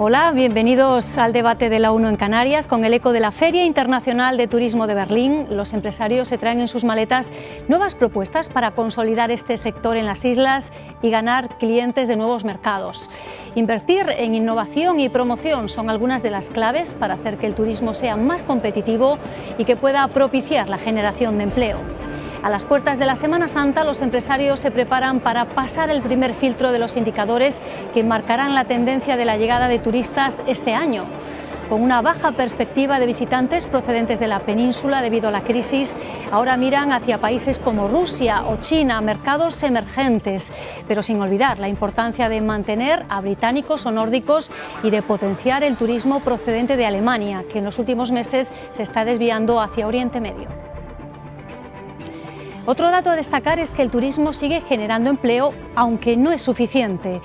Hola, bienvenidos al debate de la ONU en Canarias. Con el eco de la Feria Internacional de Turismo de Berlín, los empresarios se traen en sus maletas nuevas propuestas para consolidar este sector en las islas y ganar clientes de nuevos mercados. Invertir en innovación y promoción son algunas de las claves para hacer que el turismo sea más competitivo y que pueda propiciar la generación de empleo. A las puertas de la Semana Santa, los empresarios se preparan para pasar el primer filtro de los indicadores que marcarán la tendencia de la llegada de turistas este año. Con una baja perspectiva de visitantes procedentes de la península debido a la crisis, ahora miran hacia países como Rusia o China, mercados emergentes, pero sin olvidar la importancia de mantener a británicos o nórdicos y de potenciar el turismo procedente de Alemania, que en los últimos meses se está desviando hacia Oriente Medio. Otro dato a destacar es que el turismo sigue generando empleo, aunque no es suficiente.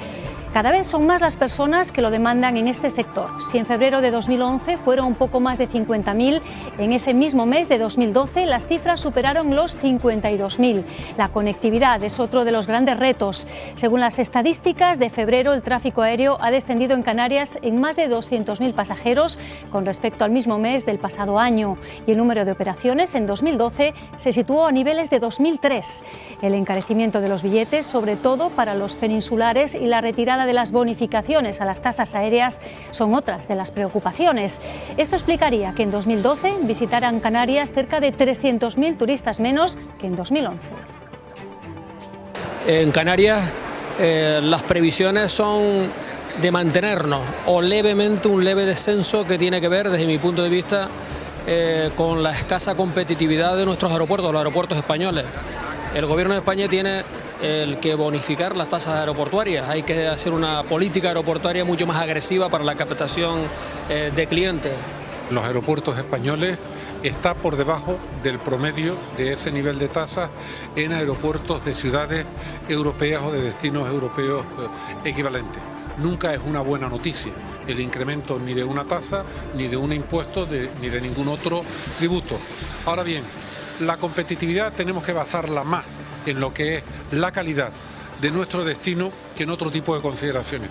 Cada vez son más las personas que lo demandan en este sector. Si en febrero de 2011 fueron un poco más de 50.000, en ese mismo mes de 2012 las cifras superaron los 52.000. La conectividad es otro de los grandes retos. Según las estadísticas de febrero, el tráfico aéreo ha descendido en Canarias en más de 200.000 pasajeros con respecto al mismo mes del pasado año. Y el número de operaciones en 2012 se situó a niveles de 2003. El encarecimiento de los billetes, sobre todo para los peninsulares, y la retirada de las bonificaciones a las tasas aéreas son otras de las preocupaciones. Esto explicaría que en 2012 visitaran Canarias cerca de 300.000 turistas menos que en 2011. En Canarias las previsiones son de mantenernos o levemente un leve descenso que tiene que ver, desde mi punto de vista, con la escasa competitividad de nuestros aeropuertos, los aeropuertos españoles. El gobierno de España tiene el que bonificar las tasas aeroportuarias. Hay que hacer una política aeroportuaria mucho más agresiva para la captación de clientes. Los aeropuertos españoles está por debajo del promedio de ese nivel de tasas en aeropuertos de ciudades europeas o de destinos europeos equivalentes. Nunca es una buena noticia el incremento ni de una tasa, ni de un impuesto, ni de ningún otro tributo. Ahora bien, la competitividad tenemos que basarla más en lo que es la calidad de nuestro destino que en otro tipo de consideraciones.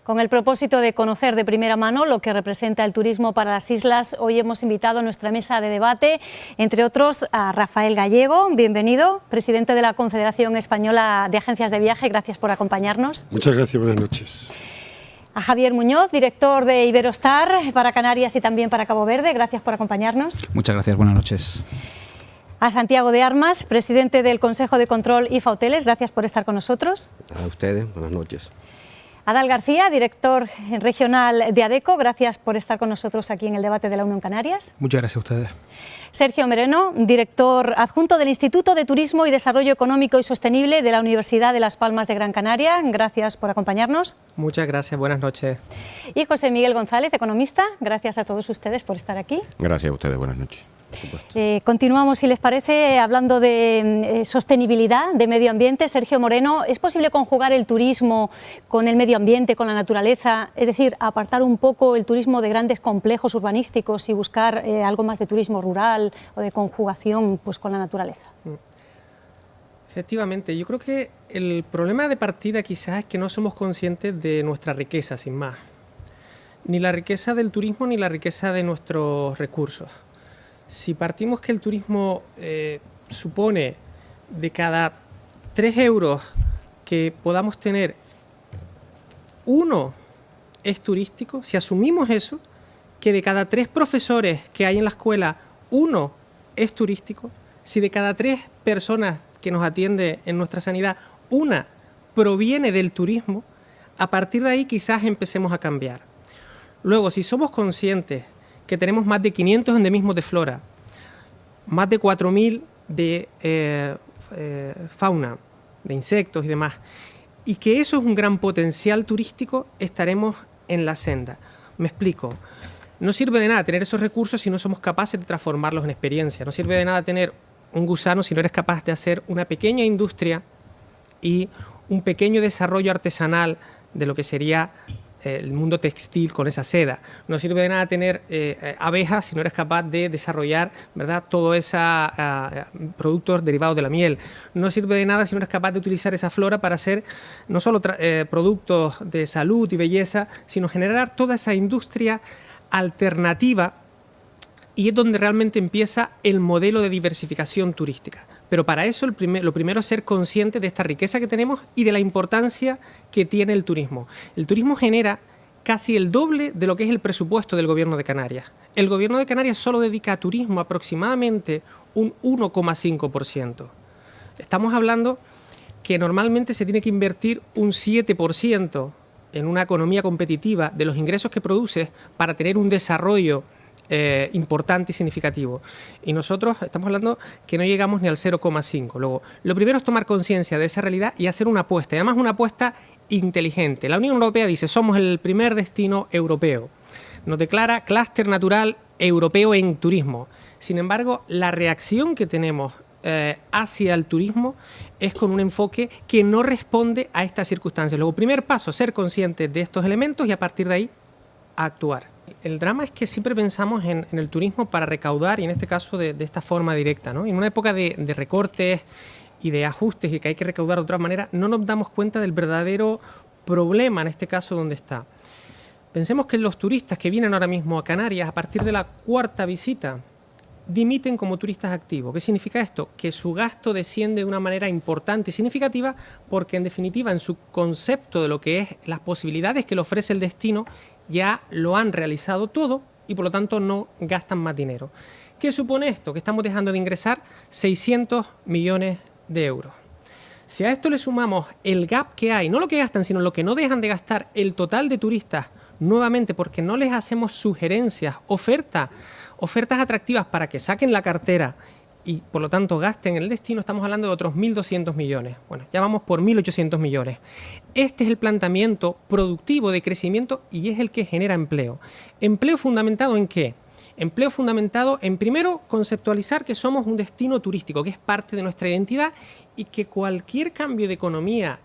Con el propósito de conocer de primera mano lo que representa el turismo para las islas, hoy hemos invitado a nuestra mesa de debate, entre otros, a Rafael Gallego. Bienvenido, presidente de la Confederación Española de Agencias de Viaje. Gracias por acompañarnos. Muchas gracias, buenas noches. A Javier Muñoz, director de Iberostar para Canarias y también para Cabo Verde. Gracias por acompañarnos. Muchas gracias, buenas noches. A Santiago de Armas, presidente del Consejo de Control IFA Hoteles. Gracias por estar con nosotros. A ustedes, buenas noches. Adal García, director regional de ADECO, gracias por estar con nosotros aquí en el debate de la ONU en Canarias. Muchas gracias a ustedes. Sergio Mereno, director adjunto del Instituto de Turismo y Desarrollo Económico y Sostenible de la Universidad de Las Palmas de Gran Canaria, gracias por acompañarnos. Muchas gracias, buenas noches. Y José Miguel González, economista, gracias a todos ustedes por estar aquí. Gracias a ustedes, buenas noches. Continuamos, si les parece, hablando de sostenibilidad, de medio ambiente. Sergio Moreno, ¿es posible conjugar el turismo con el medio ambiente, con la naturaleza? Es decir, apartar un poco el turismo de grandes complejos urbanísticos y buscar algo más de turismo rural o de conjugación pues, con la naturaleza. Efectivamente, yo creo que el problema de partida quizás es que no somos conscientes de nuestra riqueza, sin más. Ni la riqueza del turismo ni la riqueza de nuestros recursos. Si partimos que el turismo supone de cada 3 euros que podamos tener, 1 es turístico, si asumimos eso, que de cada 3 profesores que hay en la escuela, 1 es turístico, si de cada 3 personas que nos atiende en nuestra sanidad, 1 proviene del turismo, a partir de ahí quizás empecemos a cambiar. Luego, si somos conscientes que tenemos más de 500 endemismos de flora, más de 4.000 de fauna, de insectos y demás, y que eso es un gran potencial turístico, estaremos en la senda. Me explico. No sirve de nada tener esos recursos si no somos capaces de transformarlos en experiencia. No sirve de nada tener un gusano si no eres capaz de hacer una pequeña industria y un pequeño desarrollo artesanal de lo que sería el mundo textil con esa seda. No sirve de nada tener abejas si no eres capaz de desarrollar, ¿verdad?, todos esos productos derivados de la miel. No sirve de nada si no eres capaz de utilizar esa flora para hacer no solo productos de salud y belleza, sino generar toda esa industria alternativa, y es donde realmente empieza el modelo de diversificación turística. Pero para eso lo primero es ser consciente de esta riqueza que tenemos y de la importancia que tiene el turismo. El turismo genera casi el doble de lo que es el presupuesto del Gobierno de Canarias. El Gobierno de Canarias solo dedica a turismo aproximadamente un 1,5%. Estamos hablando que normalmente se tiene que invertir un 7% en una economía competitiva de los ingresos que produce para tener un desarrollo importante y significativo. Y nosotros estamos hablando que no llegamos ni al 0,5. Luego, lo primero es tomar conciencia de esa realidad y hacer una apuesta, y además una apuesta inteligente. La Unión Europea dice, somos el primer destino europeo. Nos declara clúster natural europeo en turismo. Sin embargo, la reacción que tenemos hacia el turismo es con un enfoque que no responde a estas circunstancias. Luego, primer paso, ser conscientes de estos elementos y a partir de ahí actuar. El drama es que siempre pensamos en el turismo para recaudar, y en este caso de esta forma directa, ¿no? En una época de recortes y de ajustes y que hay que recaudar de otra manera, no nos damos cuenta del verdadero problema, en este caso, donde está. Pensemos que los turistas que vienen ahora mismo a Canarias, a partir de la 4ª visita, dimiten como turistas activos. ¿Qué significa esto? Que su gasto desciende de una manera importante y significativa porque, en definitiva, en su concepto de lo que es las posibilidades que le ofrece el destino, ya lo han realizado todo y, por lo tanto, no gastan más dinero. ¿Qué supone esto? Que estamos dejando de ingresar 600 millones de euros. Si a esto le sumamos el gap que hay, no lo que gastan, sino lo que no dejan de gastar el total de turistas, nuevamente porque no les hacemos sugerencias, ofertas atractivas para que saquen la cartera y por lo tanto gasten en el destino, estamos hablando de otros 1.200 millones. Bueno, ya vamos por 1.800 millones. Este es el planteamiento productivo de crecimiento y es el que genera empleo. ¿Empleo fundamentado en qué? Empleo fundamentado en, primero, conceptualizar que somos un destino turístico, que es parte de nuestra identidad y que cualquier cambio de economía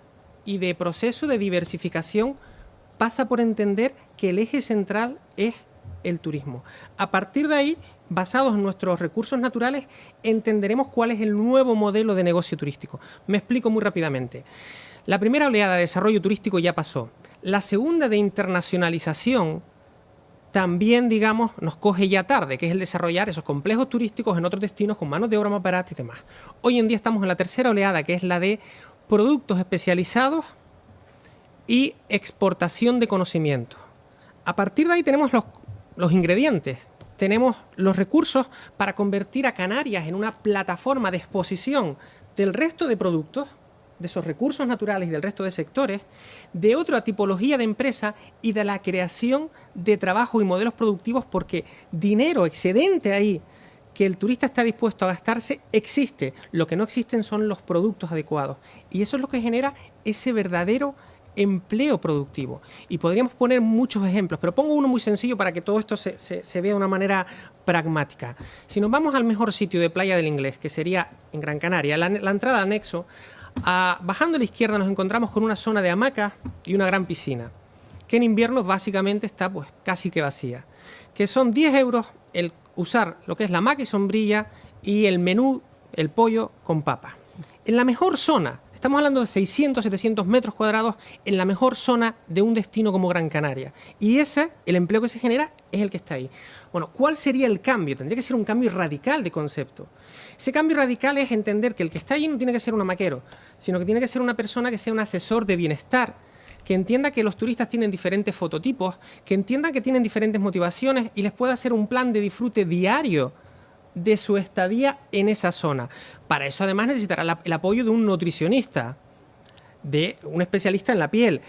y de proceso de diversificación pasa por entender que el eje central es el turismo. A partir de ahí, basados en nuestros recursos naturales, entenderemos cuál es el nuevo modelo de negocio turístico. Me explico muy rápidamente. La primera oleada de desarrollo turístico ya pasó. La segunda de internacionalización también, digamos, nos coge ya tarde, que es el desarrollar esos complejos turísticos en otros destinos con manos de obra más barata y demás. Hoy en día estamos en la tercera oleada, que es la de productos especializados y exportación de conocimiento. A partir de ahí tenemos los ingredientes, tenemos los recursos para convertir a Canarias en una plataforma de exposición del resto de productos, de esos recursos naturales y del resto de sectores, de otra tipología de empresa y de la creación de trabajo y modelos productivos, porque dinero excedente ahí que el turista está dispuesto a gastarse existe. Lo que no existen son los productos adecuados y eso es lo que genera ese verdadero empleo productivo. Y podríamos poner muchos ejemplos, pero pongo uno muy sencillo para que todo esto se vea de una manera pragmática. Si nos vamos al mejor sitio de Playa del Inglés, que sería en Gran Canaria, la entrada al anexo, bajando a la izquierda nos encontramos con una zona de hamacas y una gran piscina, que en invierno básicamente está pues casi que vacía, que son 10 euros el usar lo que es la hamaca y sombrilla y el menú, el pollo con papa. En la mejor zona, estamos hablando de 600, 700 metros cuadrados en la mejor zona de un destino como Gran Canaria. Y el empleo que se genera es el que está ahí. Bueno, ¿cuál sería el cambio? Tendría que ser un cambio radical de concepto. Ese cambio radical es entender que el que está allí no tiene que ser un hamaquero, sino que tiene que ser una persona que sea un asesor de bienestar, que entienda que los turistas tienen diferentes fototipos, que entiendan que tienen diferentes motivaciones y les pueda hacer un plan de disfrute diario de su estadía en esa zona. Para eso además necesitará el apoyo de un nutricionista, de un especialista en la piel,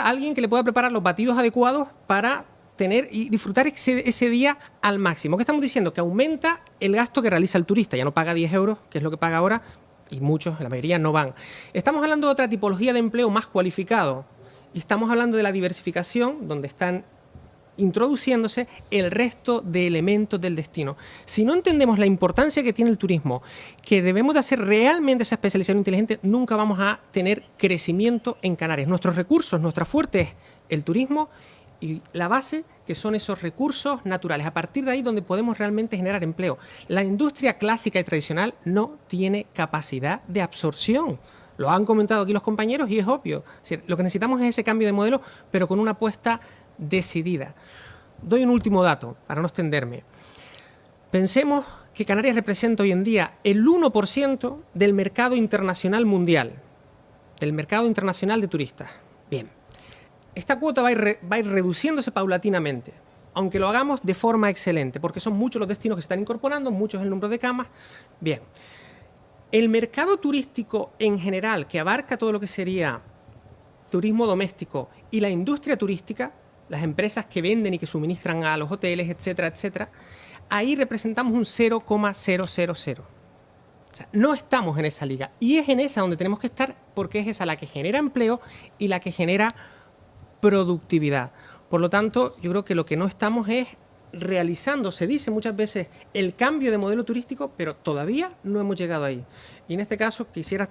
alguien que le pueda preparar los batidos adecuados para tener y disfrutar ese día al máximo. ¿Qué estamos diciendo? Que aumenta el gasto que realiza el turista, ya no paga 10 euros, que es lo que paga ahora, y muchos, la mayoría, no van. Estamos hablando de otra tipología de empleo más cualificado y estamos hablando de la diversificación, donde están introduciéndose el resto de elementos del destino. Si no entendemos la importancia que tiene el turismo, que debemos de hacer realmente esa especialización inteligente, nunca vamos a tener crecimiento en Canarias. Nuestros recursos, nuestra fuerte es el turismo y la base, que son esos recursos naturales. A partir de ahí donde podemos realmente generar empleo. La industria clásica y tradicional no tiene capacidad de absorción. Lo han comentado aquí los compañeros y es obvio. Es decir, lo que necesitamos es ese cambio de modelo, pero con una apuesta decidida. Doy un último dato para no extenderme. Pensemos que Canarias representa hoy en día el 1% del mercado internacional mundial, del mercado internacional de turistas. Bien, esta cuota va a ir reduciéndose paulatinamente, aunque lo hagamos de forma excelente, porque son muchos los destinos que se están incorporando, muchos el número de camas. Bien, el mercado turístico en general, que abarca todo lo que sería turismo doméstico y la industria turística, las empresas que venden y que suministran a los hoteles, etcétera, etcétera, ahí representamos un 0,000. O sea, no estamos en esa liga. Y es en esa donde tenemos que estar, porque es esa la que genera empleo y la que genera productividad. Por lo tanto, yo creo que lo que no estamos es realizando, se dice muchas veces, el cambio de modelo turístico, pero todavía no hemos llegado ahí. Y en este caso quisiera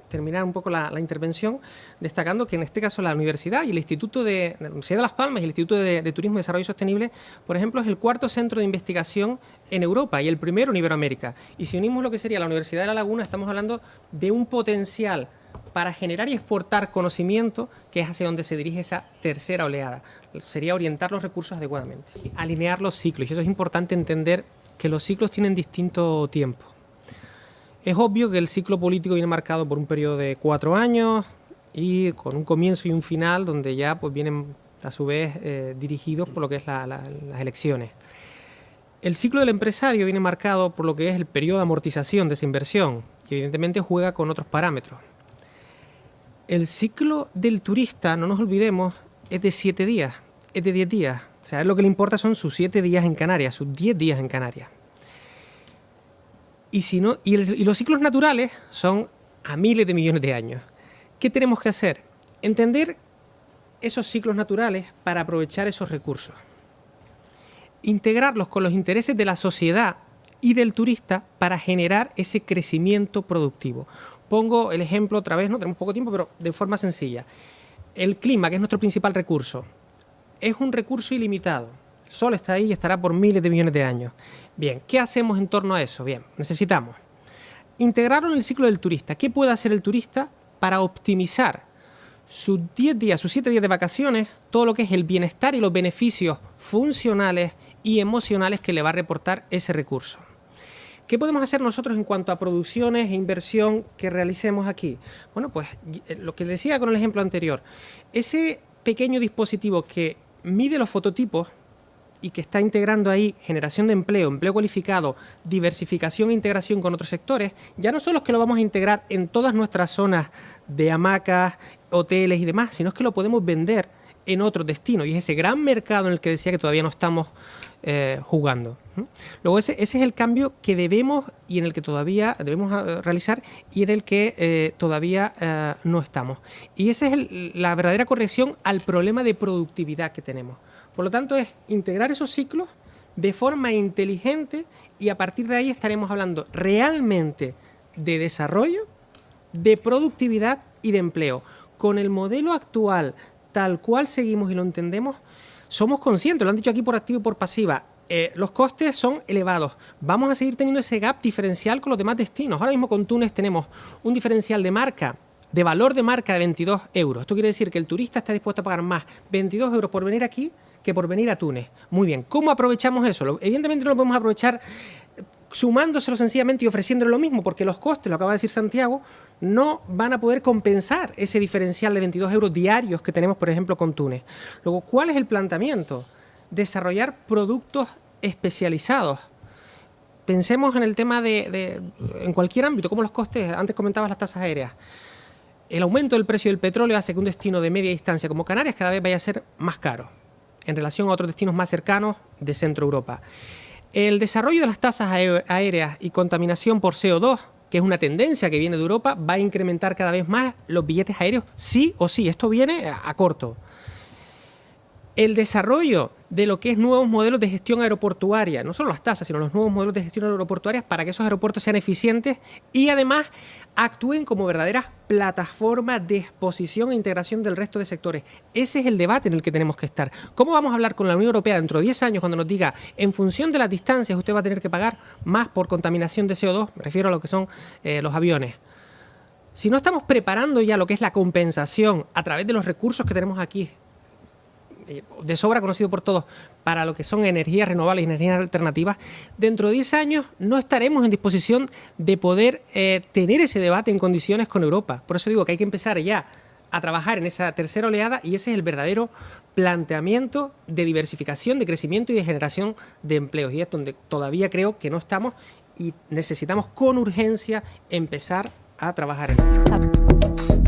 terminar un poco la intervención destacando que en este caso la universidad y el Instituto de la Universidad de Las Palmas y el Instituto de Turismo y Desarrollo Sostenible, por ejemplo, es el cuarto centro de investigación en Europa y el primero en Iberoamérica. Y si unimos lo que sería la Universidad de La Laguna, estamos hablando de un potencial para generar y exportar conocimiento, que es hacia donde se dirige esa tercera oleada. Sería orientar los recursos adecuadamente, alinear los ciclos. Y eso es importante entender, que los ciclos tienen distinto tiempo. Es obvio que el ciclo político viene marcado por un periodo de 4 años y con un comienzo y un final donde ya pues vienen a su vez dirigidos por lo que es las elecciones. El ciclo del empresario viene marcado por lo que es el periodo de amortización de esa inversión y evidentemente juega con otros parámetros. El ciclo del turista, no nos olvidemos, es de 7 días, es de 10 días. O sea, lo que le importa son sus 7 días en Canarias, sus 10 días en Canarias. Y, si no, y los ciclos naturales son a miles de millones de años. ¿Qué tenemos que hacer? Entender esos ciclos naturales para aprovechar esos recursos. Integrarlos con los intereses de la sociedad y del turista para generar ese crecimiento productivo. Pongo el ejemplo otra vez, no tenemos poco tiempo, pero de forma sencilla. El clima, que es nuestro principal recurso, es un recurso ilimitado. El sol está ahí y estará por miles de millones de años. Bien, ¿qué hacemos en torno a eso? Bien, necesitamos integrarlo en el ciclo del turista. ¿Qué puede hacer el turista para optimizar sus 10 días, sus 7 días de vacaciones, todo lo que es el bienestar y los beneficios funcionales y emocionales que le va a reportar ese recurso? ¿Qué podemos hacer nosotros en cuanto a producciones e inversión que realicemos aquí? Bueno, pues lo que decía con el ejemplo anterior, ese pequeño dispositivo que mide los fototipos y que está integrando ahí generación de empleo, empleo cualificado, diversificación e integración con otros sectores, ya no solo es que lo vamos a integrar en todas nuestras zonas de hamacas, hoteles y demás, sino es que lo podemos vender en otros destinos y es ese gran mercado en el que decía que todavía no estamos jugando. Luego ese es el cambio que debemos y en el que todavía debemos realizar y en el que todavía no estamos. Y esa es la verdadera corrección al problema de productividad que tenemos. Por lo tanto, es integrar esos ciclos de forma inteligente y a partir de ahí estaremos hablando realmente de desarrollo, de productividad y de empleo. Con el modelo actual, tal cual seguimos y lo entendemos, somos conscientes, lo han dicho aquí por activa y por pasiva, los costes son elevados. Vamos a seguir teniendo ese gap diferencial con los demás destinos. Ahora mismo con Túnez tenemos un diferencial de marca, de valor de marca de 22 euros. Esto quiere decir que el turista está dispuesto a pagar más 22 euros por venir aquí que por venir a Túnez. Muy bien, ¿cómo aprovechamos eso? Evidentemente no lo podemos aprovechar sumándoselo sencillamente y ofreciéndole lo mismo, porque los costes, lo acaba de decir Santiago, no van a poder compensar ese diferencial de 22 euros diarios que tenemos, por ejemplo, con Túnez. Luego, ¿cuál es el planteamiento? Desarrollar productos especializados. Pensemos en el tema en cualquier ámbito, como los costes, antes comentabas las tasas aéreas. El aumento del precio del petróleo hace que un destino de media distancia como Canarias cada vez vaya a ser más caro en relación a otros destinos más cercanos de Centro Europa. El desarrollo de las tasas aéreas y contaminación por CO2 que es una tendencia que viene de Europa, va a incrementar cada vez más los billetes aéreos, sí o sí. Esto viene a corto. El desarrollo de lo que es nuevos modelos de gestión aeroportuaria, no solo las tasas, sino los nuevos modelos de gestión aeroportuaria para que esos aeropuertos sean eficientes y además actúen como verdaderas plataformas de exposición e integración del resto de sectores. Ese es el debate en el que tenemos que estar. ¿Cómo vamos a hablar con la Unión Europea dentro de 10 años cuando nos diga, en función de las distancias usted va a tener que pagar más por contaminación de CO2? Me refiero a lo que son los aviones. Si no estamos preparando ya lo que es la compensación a través de los recursos que tenemos aquí, de sobra conocido por todos, para lo que son energías renovables y energías alternativas, dentro de 10 años no estaremos en disposición de poder tener ese debate en condiciones con Europa. Por eso digo que hay que empezar ya a trabajar en esa tercera oleada y ese es el verdadero planteamiento de diversificación, de crecimiento y de generación de empleos. Y es donde todavía creo que no estamos y necesitamos con urgencia empezar a trabajar en ello.